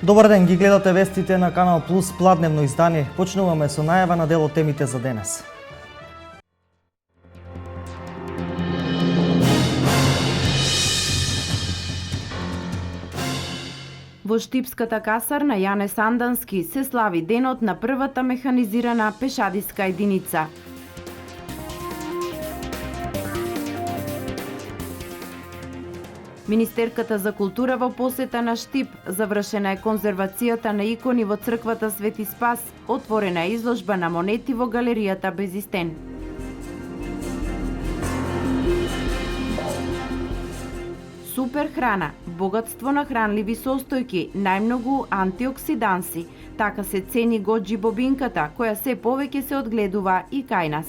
Добар ден, ги гледате вестите на Канал Плюс пладневно издание. Почнуваме со најава на дел од темите за денес. Во Штипската касарна Јане Сандански се слави денот на првата механизирана пешадиска единица. Министерката за култура во посета на Штип, завршена е конзервацијата на икони во црквата Свети Спас, отворена е изложба на монети во галеријата Безистен. Супер храна, богатство на хранливи состојки, најмногу антиоксиданси. Така се цени гоџи бобинката, која се повеќе се одгледува и кај нас.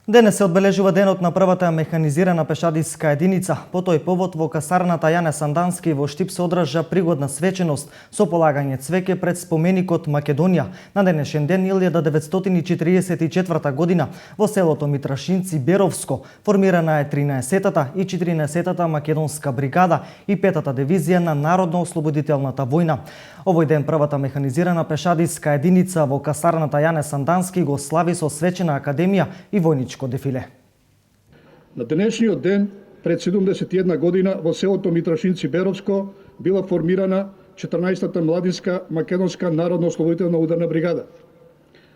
Денес се одбележува денот на првата механизирана пешадиска единица. По тој повод во касарната Јане Сандански во Штип се одржа пригодна свеченост со полагање цвеќе пред споменикот Македонија. На денешен ден 1944 година во селото Митрашинци Беровско формирана е 13-та и 14-та македонска бригада и 5-та дивизија на Народно-ослободителната војна. Овој ден првата механизирана пешадиска единица во касарната Јане Сандански го слави со свечена академија и војничко дефиле. На денешниот ден, пред 71 година, во селото Митрашинци Беровско била формирана 14-та младинска македонска народно-ослободителна ударна бригада.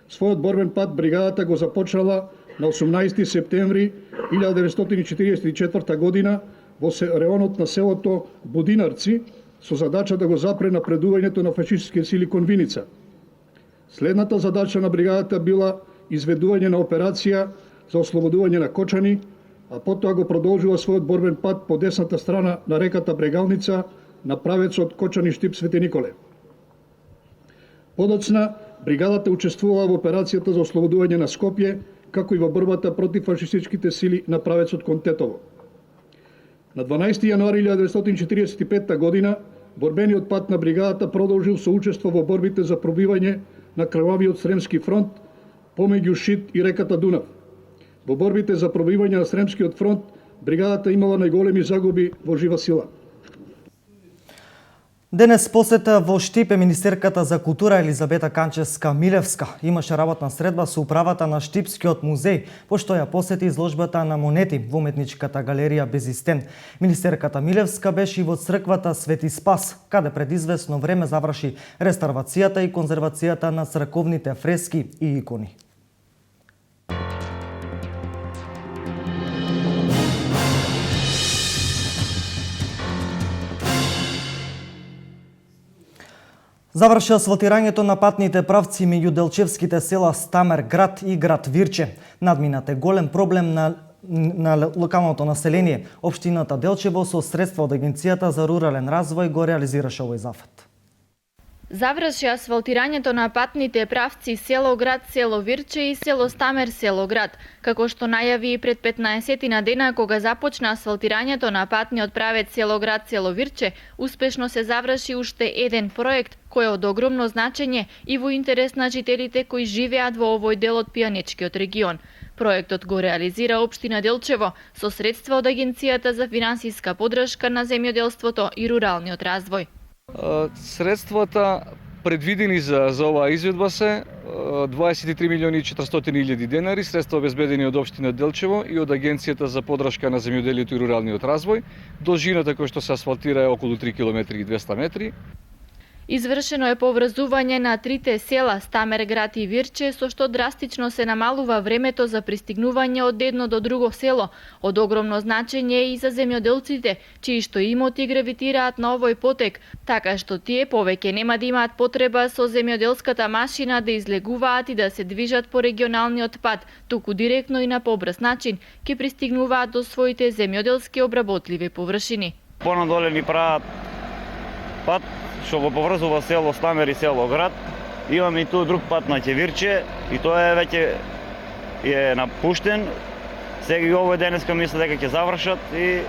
Својот борбен пат бригадата го започнала на 18 септември 1944 година во реонот на селото Будинарци со задача да го запре напредувањето на фашистските сили кон Виница. Следната задача на бригадата била изведување на операција за ослободување на Кочани, а потоа го продолжува својот борбен пат по десната страна на реката Брегалница на правецот Кочани-Штип Свети Николе. Подоцна, бригадата учествувала во операцијата за ослободување на Скопје, како и во борбата против фашистичките сили на правецот кон Тетово. На 12 јануари 1945 година борбениот пат на бригадата продолжил со учество во борбите за пробивање на крвавиот Сремски фронт помеѓу Шид и реката Дунав. Во борбите за пробивање на Сремскиот фронт бригадата имала најголеми загуби во жива сила. Денес посета во Штип е министерката за култура Елизабета Канчевска-Милевска. Имаше работна средба со управата на Штипскиот музеј, пошто ја посети изложбата на монети во уметничката галерија Безистен. Министерката Милевска беше и во црквата Свети Спас, каде пред известно време заврши реставрацијата и конзервацијата на црковните фрески и икони. Заврши асфалтирањето на патните правци меѓу делчевските села Стамер град и град Вирче. Надминат е голем проблем на локалното население. Општината Делчево со средства од Агенцијата за рурален развој го реализираше овој зафат. Заврши асфалтирањето на патните правци село град, село Вирче и село Стамер, село град, како што најави и пред 15 на дена кога започна асфалтирањето на патниот правец село град, село Вирче, успешно се заврши уште еден проект кој е од огромно значење и во интерес на жителите кои живеат во овој дел од Пијанечкиот регион. Проектот го реализира општина Делчево со средства од Агенцијата за финансиска поддршка на земјоделството и руралниот развој. Средствата предвидени за оваа изведба се 23 милиони и 400 илјади денари, средства обезбедени од општина Делчево и од Агенцијата за поддршка на земјоделието и руралниот развој. Должината која што се асфалтира е околу 3 км и 200 метри. Извршено е поврзување на трите села Стамер град и Вирче, со што драстично се намалува времето за пристигнување од едно до друго село. Од огромно значење и за земјоделците, чии што имоти гравитираат на овој потек, така што тие повеќе нема да имаат потреба со земјоделската машина да излегуваат и да се движат по регионалниот пат, туку директно и на побрз начин ќе пристигнуваат до своите земјоделски обработливи површини. Понадоле ни прават пат што го поврзува село Стамер и село град. Имаме и тук друг пат на Вирче и тоа е веќе е напуштен. Сега и овој денеска мисля дека ќе завршат и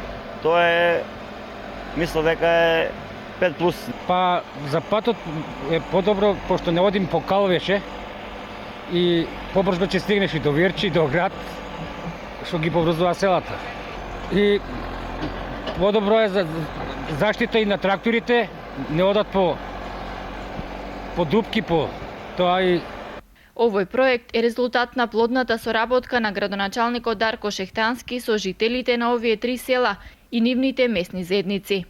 тоа е мисля дека е 5+. Па за патот е подобро пошто не одим по Калвеше и побрзо ќе стигнеш и до Вирче и до град што ги поврзува селата. и подобро е за заштита и на тракторите, не одат по дупки по тоа и Овој проект е резултат на плодната соработка на градоначалникот Дарко Шехтански со жителите на овие три села и нивните местни заедници.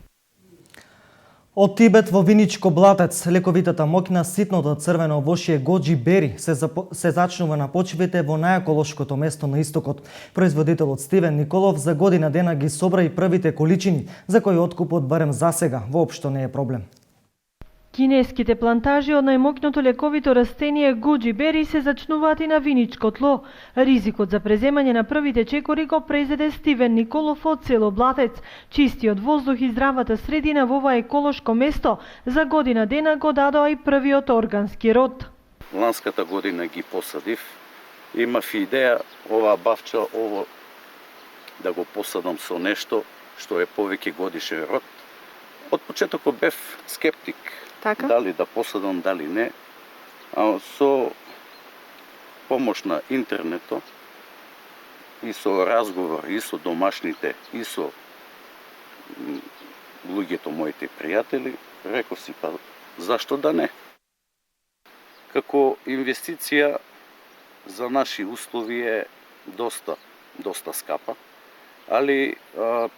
Од Тибет во Виничко Блатец, лековитата моќна ситното црвено овошје гоџи бери се зачнува на почвите во најеколошкото место на истокот. Производителот Стивен Николов за година дена ги собра и првите количини, за кои откупот барем засега воопшто не е проблем. Кинеските плантажи од најмоќното лековито растение гоџи бери се зачнуваат и на виничко тло. Ризикот за преземање на првите чекори го презеде Стивен Николов од село Блатец. Чистиот воздух и здравата средина во ова еколошко место за година дена го дадоа и првиот органски род. Ланската година ги посадив. Имав идеја ова бавча да го посадам со нешто што е повеќе годишен род. Од почетокот бев скептик. Така? Дали да посадам, дали не. А со помош на интернетот и со разговор и со домашните и со луѓето моите пријатели, реков си па зашто да не? Како инвестиција за наши услови е доста скапа, али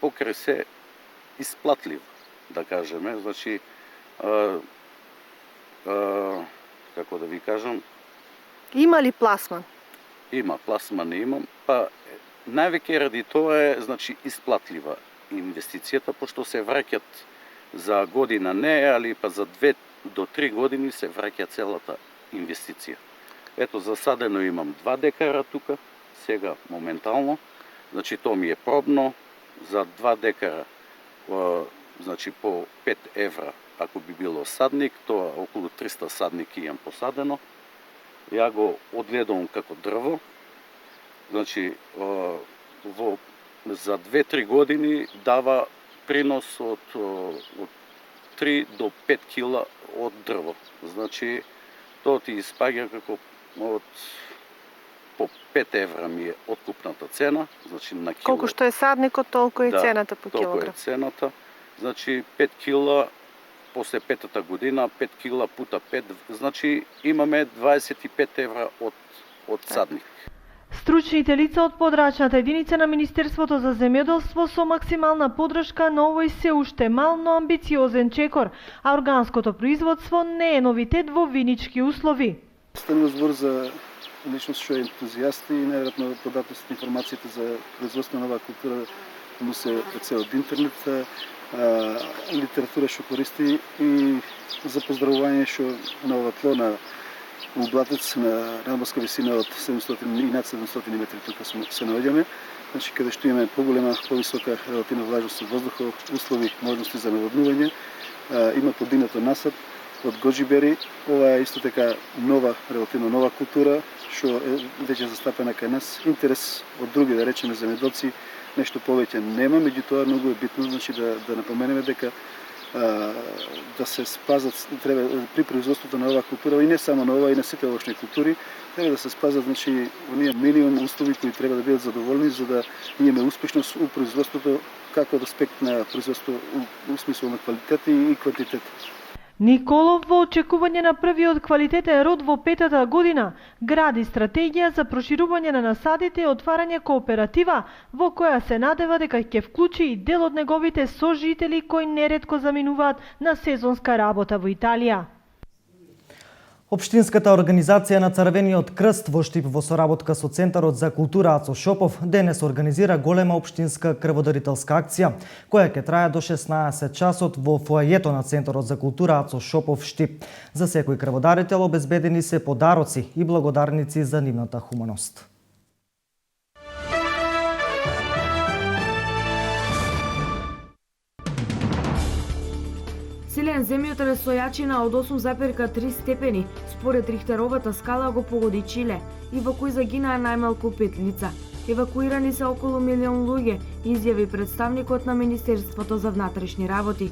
покрај се исплатлив, да кажеме, значи како да ви кажам, Има ли пласман? има пласман, не имам, па највеќе ради тоа е, значи, исплатлива инвестицијата, пошто се враќат за година не, али па за 2 до 3 години се враќа целата инвестиција. Ето, засадено имам 2 декара тука, сега моментално, значи тоа ми е пробно, за 2 декара, значи по 5 евра, ако би било садник, тоа околу 300 садники имам посадено. Ја го одгледувам како дрво, значи за 2-3 години дава принос од 3 до 5 кила од дрво. Значи, тоа ти испаѓа како по 5 евра ми е откупната цена, значи на кило. Колку што е садникот, толку е цената по толку килограм. е цената. Значи 5 кила после петата година, 5 кила пута 5, значи имаме 25 евра од садник. Стручните лица од подрачната единица на Министерството за земјоделство со максимална подршка на овој се уште мал, но амбициозен чекор, а органското производство не е новитет во винички услови. Станува збор за личност што е ентузијаст и најверојатно податост информациите за производство на оваа култура му се преце од интернет, литература што користи и за поздравување што на ова тло на Блатец на надморска висина од 700 и над 700 метри тука се наоѓаме, значи каде што имаме поголема, повисока релативна влажност од воздухот, услови, можности за наводнување, има подигнато насад од гоџи бери. Ова е исто така нова, релативно нова култура што е веќе застапена кај нас. Интерес од други, да речеме, земјоделци нешто повеќе нема, меѓутоа многу е битно, значи да напоменеме дека да се спазат треба при производството на оваа култура и не само на оваа, и на сите овошни култури, треба да се спазат, значи оние минимум услови кои треба да бидат задоволни за да имаме успешност у производството како од аспект на производство у смисол на квалитет и квантитет. Николов во очекување на првиот квалитетен род во петата година гради стратегија за проширување на насадите и отварање кооператива во која се надева дека ќе вклучи и дел од неговите сожители кои неретко заминуваат на сезонска работа во Италија. Општинската организација на Црвениот крст во Штип во соработка со Центарот за култура Ацо Шопов денес организира голема општинска крводарителска акција, која ќе трае до 16 часот во фоајето на Центарот за култура Ацо Шопов Штип. За секој крводарител обезбедени се подароци и благодарници за нивната хуманост. Силен земјотрес со јачина од 8,3 степени, според Рихтеровата скала го погоди Чиле и во кој загинаа најмалку 5 лица. Евакуирани се околу 1 милион луѓе, изјави представникот на Министерството за внатрешни работи.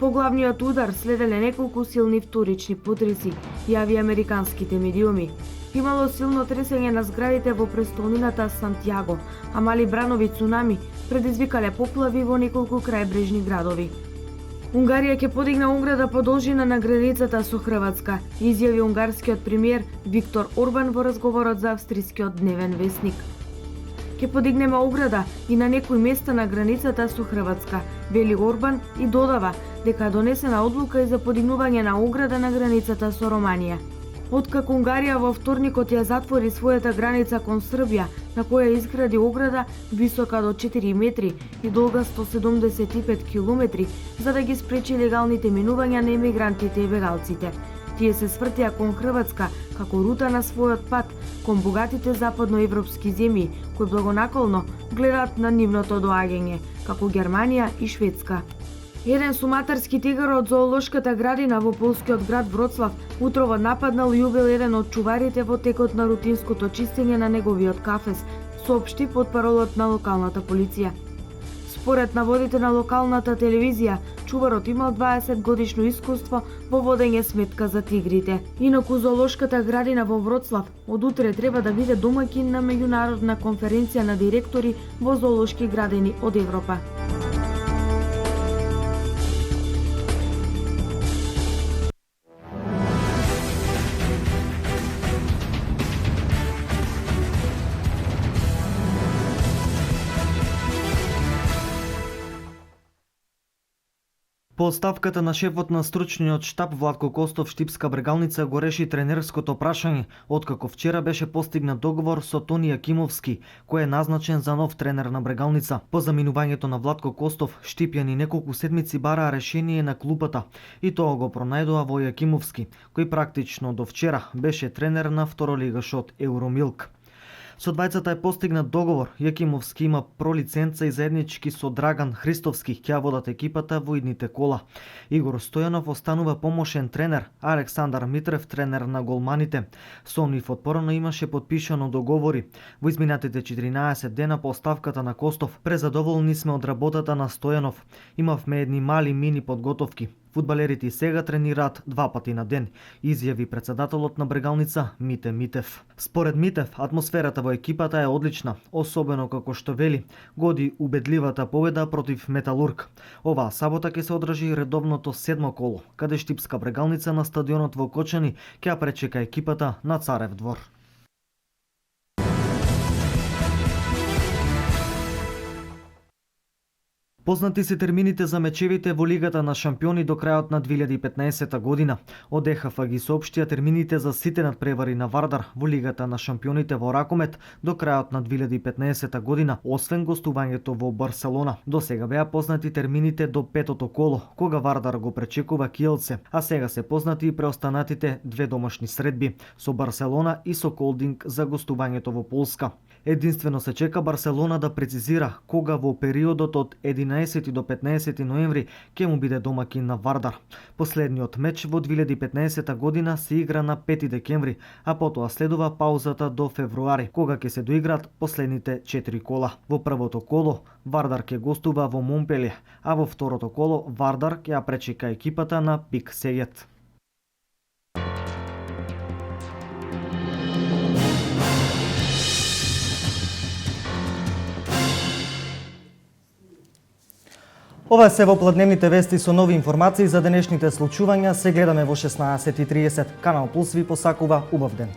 По главниот удар следеле неколку силни вторични потреси, јави американските медиуми. Имало силно тресење на зградите во престолнината Сантјаго, а мали бранови цунами предизвикале поплави во неколку крајбрежни градови. Унгарија ќе подигна ограда по должина на границата со Хрватска, изјави унгарскиот премиер Виктор Орбан во разговорот за австрискиот дневен весник. Ќе подигнеме ограда и на некои места на границата со Хрватска, вели Орбан и додава дека е донесена одлука и за подигнување на ограда на границата со Романија. Откако Унгарија во вторникот ја затвори својата граница кон Србија, на која изгради ограда висока до 4 метри и долга 175 километри, за да ги спречи легалните минувања на емигрантите и бегалците. Тие се свртија кон Хрватска како рута на својот пат кон богатите западноевропски земји, кои благонаколно гледаат на нивното доаѓање, како Германија и Шведска. Еден суматарски тигар од зоолошката градина во полскиот град Вроцлав утрово нападнал и убил еден од чуварите во текот на рутинското чистење на неговиот кафез, соопшти потпаролот на локалната полиција. Според наводите на локалната телевизија, чуварот имал 20 годишно искуство во водење сметка за тигрите. Инаку зоолошката градина во Вроцлав од утре треба да биде домаќин на меѓународна конференција на директори во зоолошки градини од Европа. По оставката на шефот на стручниот штаб Владко Костов, Штипска Брегалница го реши тренерското прашање, откако вчера беше постигнат договор со Тони Јакимовски, кој е назначен за нов тренер на Брегалница. По заминувањето на Владко Костов, Штипјани неколку седмици бараа решение на клупата и тоа го пронајдоа во Јакимовски, кој практично до вчера беше тренер на второлигашот Евромилк. Со двајцата е постигнат договор. Јакимовски има пролиценца и заеднички со Драган Христовски ќе водат екипата во идните кола. Игор Стојанов останува помошен тренер, а Александар Митрев тренер на голманите. Со нив отпорано имаше подпишано договори. Во изминатите 14 дена по оставката на Костов, презадоволни сме од работата на Стојанов. Имавме едни мали мини подготовки. Фудбалерите сега тренираат 2 пати на ден, изјави председателот на Брегалница Мите Митев. Според Митев, атмосферата во екипата е одлична, особено како што вели, годи убедливата победа против Металург. Оваа сабота ќе се одржи редовното 7 коло, каде Штипска Брегалница на стадионот во Кочани ќе ја пречека екипата на Царев двор. Познати се термините за мечевите во Лигата на шампиони до крајот на 2015 година. Од ЕХФ ги соопштија термините за сите надпревари на Вардар во Лигата на шампионите во ракомет до крајот на 2015 година, освен гостувањето во Барселона. До сега беа познати термините до петото коло, кога Вардар го пречекува Киелце, а сега се познати и преостанатите две домашни средби со Барселона и со Колдинг за гостувањето во Полска. Единствено се чека Барселона да прецизира кога во периодот од 11 до 15 ноември ќе му биде домаќин на Вардар. Последниот меч во 2015 година се игра на 5 декември, а потоа следува паузата до февруари, кога ќе се доиграат последните 4 кола. Во првото коло Вардар ќе гостува во Монпелје, а во второто коло Вардар ќе ја пречека екипата на Пик Сегет. Ова се во пладневните вести со нови информации за денешните случувања. Се гледаме во 16:30. Канал Плюс ви посакува убав ден.